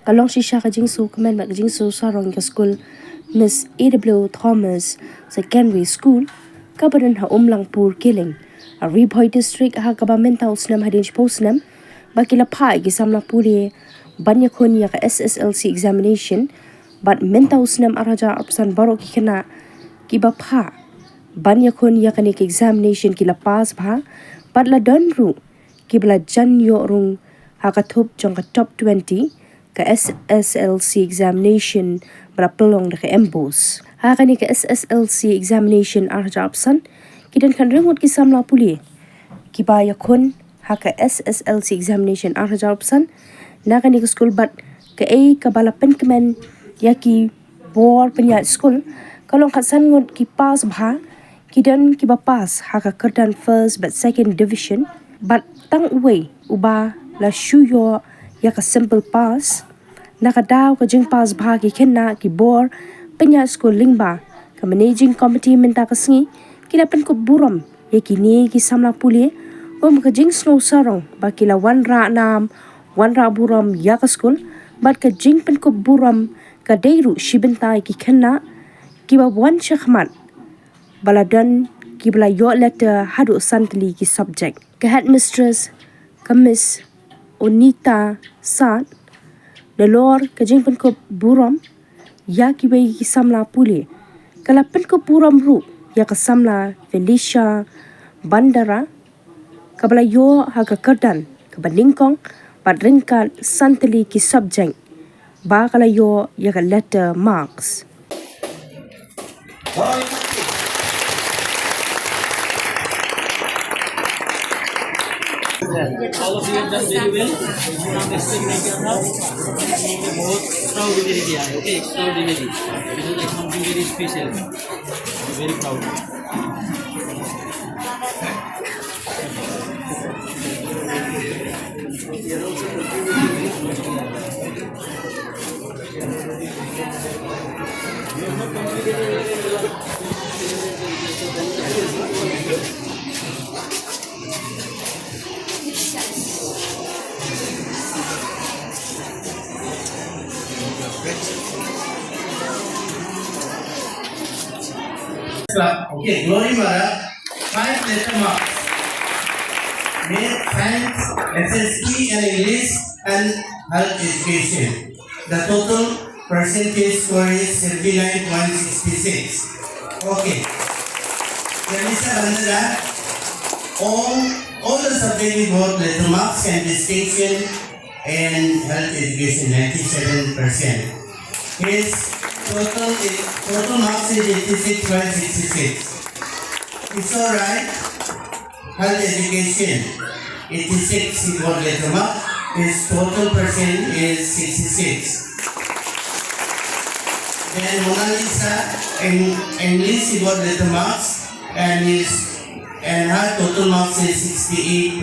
kalong shisha ka jingsu comment ba jingsu sarong ka skul Ms A.W Thomas Secondary School kabadan ha Umlangpur Killing a Riew district ha government house nam hadin postnam bakila pai gi samla puri banyak kon ya ka SSLC examination but mental usnam araja opsan baro ki Khynnah kiba pha banyak kon ya kan examination kila pass bha patla donru kibla jan yo rung ha ka thup jong ka top 20 ka SSLC examination bra pelong de embos ha kan ka SSLC examination araja opsan kidan kan rengot ki samla puli kiba ya kon ha ka SSLC examination araja opsan na kan ka school but ka kabala penkmen yaki bor penya school kalong khasan ngot ki pass bha kidan ki ba pass ha ka kerdan first but second division but tang way uba la shuyo ya ka simple pass na ka daw ka jing pass bha ki Khynnah ki bor penya school Lyngba ka managing committee menta ka sngi kila Pynkup Burom ya ki ni ki samla puli ka jing snow sarong ba kila wan ra nam wan ra buram ya ka school but ka jing Pynkup Burom ka deiru shibentai ki Khynnah ki ba wan shakhmat baladan ki bala yo letter hadu santli ki subject ka headmistress ka Ms Onita Sat Lor ka jing Pynkup Burom ya ki bai ki samla puli kala Pynkup Burom ru ya ka samla Felicia Bandara ka bala yo ha ka kerdan ka baningkong pat ringkat santli ki subject ba kala yo ya ka letter marks all of you have done very well. बहुत proud very दिया है, okay, extraordinary. This is like something very special. I'm very proud. Okay, Glory Mara, 5 letter marks. Math, Science, SST and English and Health Education. The total percentage score is 79.66. Okay. Melissa Bandara, all the subjects with both letter marks and distinction and health education 97%. His total marks is 86.66. It's alright. Health education 86 he got letter mark. His total percent is 66. Then Mona Lisa in English he got letter marks and her total marks is 68%.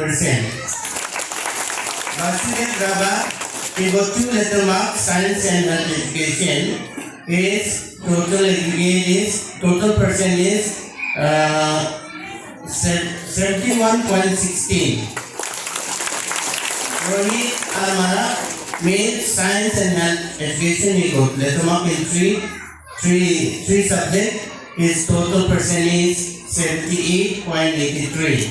Basudev Raba he got 2 letter marks, science and health education. His total aggregate is total percent is 71.16. Rohit Alamara Math, Science and Health Education he got letter mark in three subjects. His total percent is 78.83.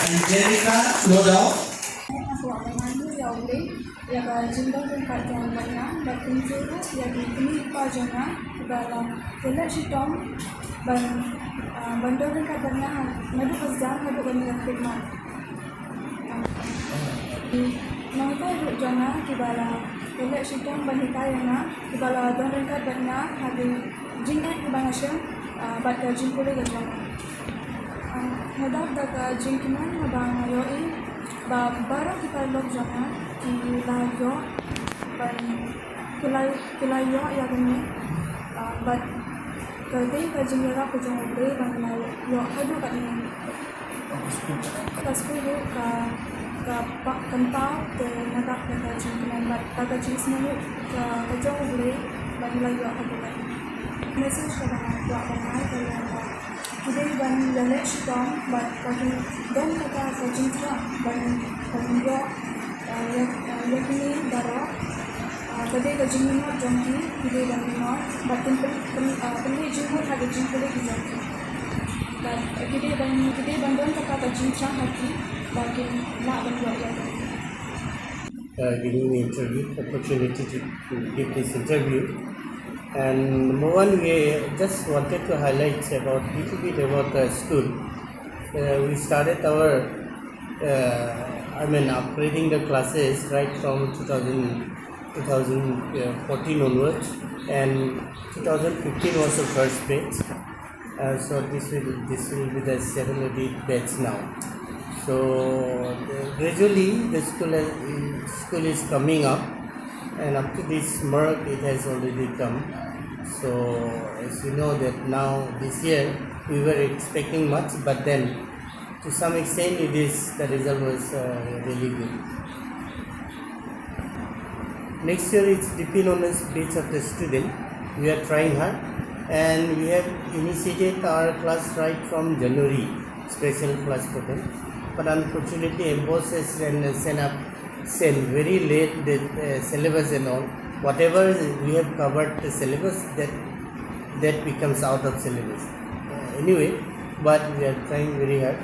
Angelica, no doubt. Ialah jumlah tempat yang banyak dan penjuru yang dipenuhi jangan dalam kelak hitam dan bandar dekat banyak naduh azam naduh banyak khidmat. Mawphor jangan kibala kelak hitam banyak kayana kibala bandar dekat banyak hari jingat kibangasa baca jinkule jangan. Naduh daga jinkman mabang yoi barang kita log jangan kilayo ban kilayo ya gani but kali kajingira ko jang bre ban yo hadu kan ni pasko ka pak kantau te nadak ka jingman bat ka jismanu ka jang bre ban layo hadu kan message ka ba ban today ban yale shitong but ka don ka jingtra ban yo yakini darah kade ka jingno jongki kide banino batin penni jingho hage jingkole ki jongki dan kide bandon ka jingcha haki bakin la bandwa ya giving me interview opportunity to give this interview. And number one, we just wanted to highlight about little bit about the school. We started our upgrading the classes right from 2014 onwards, and 2015 was the first batch. So this will be the 7 or 8 batch now. So gradually the school is coming up, and up to this mark it has already come. So as you know that now this year we were expecting much, but then to some extent the result was really good. Next year it's depend on the batch of the student. We are trying hard, and we have initiated our class right from January, special class for them. But unfortunately, emboss has sent very late the syllabus and all. Whatever we have covered the syllabus, that becomes out of syllabus. Anyway, but we are trying very hard.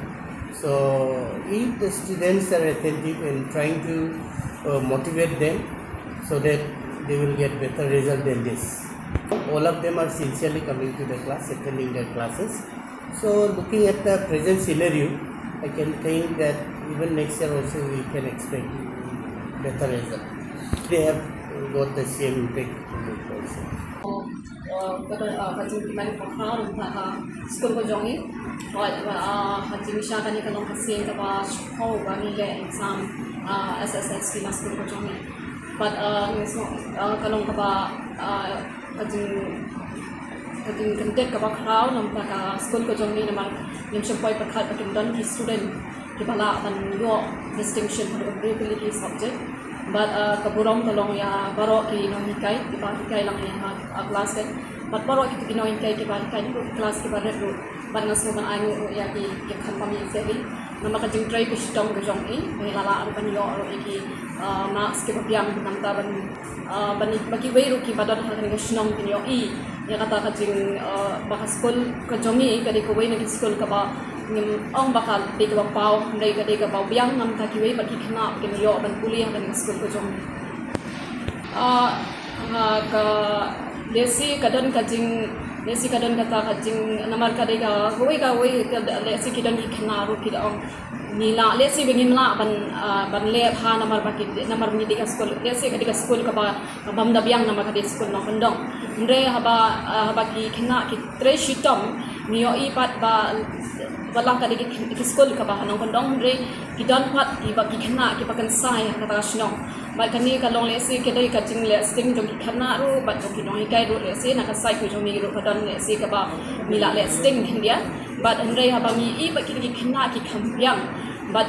So if the students are attentive and trying to motivate them, so that they will get better result than this. All of them are sincerely coming to the class, attending their classes. So looking at the present scenario, I can think that even next year also we can expect better result. They have got the same impact also. Kajing man pakar untuk skul kejongi, kajing misal kani kalau kasih kaba show kani le exam SSLC mas skul kejongi. But kalau kaba kajing kentek kaba crowd nampak skul kejongi nampak yang sampai perkat pertundan ki student ki bala dan yo distinction pada ability subject. But Burom tolong ya baru ki nohikai ki bahikai lang ya kelas kan. But baru kita nohikai ki bahikai ni kelas ki barat ru. But ngaso ban ayu ya ki khampami sevi. Nama kajing try ki stong ke jong i lala ru ban yo ru ki marks ki babiang nam ta ban bagi wei ru ki badan ha ki snong ki yo i ya kata kajing bahas school ke jong i kadi ko wei ni school ka ba ông bakal di ka pau ndai ka di ka pau biang nam ta kiwi bagi Khynnah kin yo ban kuliah dan skul ko jong ka lesi kadon kajing kata kajing namar ka di ka wei lesi kidan ki Khynnah ru ki ong nila lesi bengin la ban le pha namar baki namar ni di ka skul lesi ka di ka skul ka ba bam da biang namar ka di skul no kondong ndre haba ki Khynnah ki tre shitom niyo ipat ba walang kadi ki skul ka ba nang kondong re ki don pat ki ba ki Khynnah ki pakan sai kata snong ba kani ka long lesi ki dai ka jing le sting jong ki Khynnah ru ba jong ki dong kai ru lesi na ka sai ku jong ni ru ka don lesi ka ba mila le sting hindia ba andre ha ba mi i ba ki Khynnah ki kampiang ba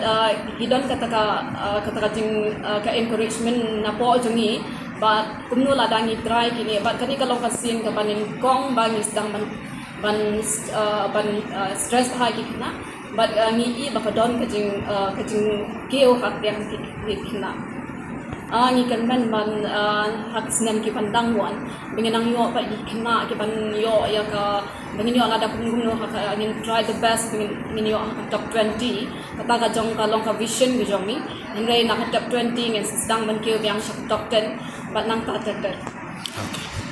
ki don kata jing ka encouragement na po jong ni ba kumno la dangi try ki ne ba kani ka long ka sin ka banin kong bangis dang ban stress high ki Khynnah but ngi I bakadon kajing keo hak yang ki Khynnah ngi kan ban hak senam ki pandang wan bengenang yo pa ki Khynnah ki ban yo ya ka bengen yo ada kumno hak ngin try the best bengen yo hak top 20 kata ka jong ka long ka vision ki jong ni ngre na top 20 ngin sedang ban keo yang top 10 but nang ta ter Okay.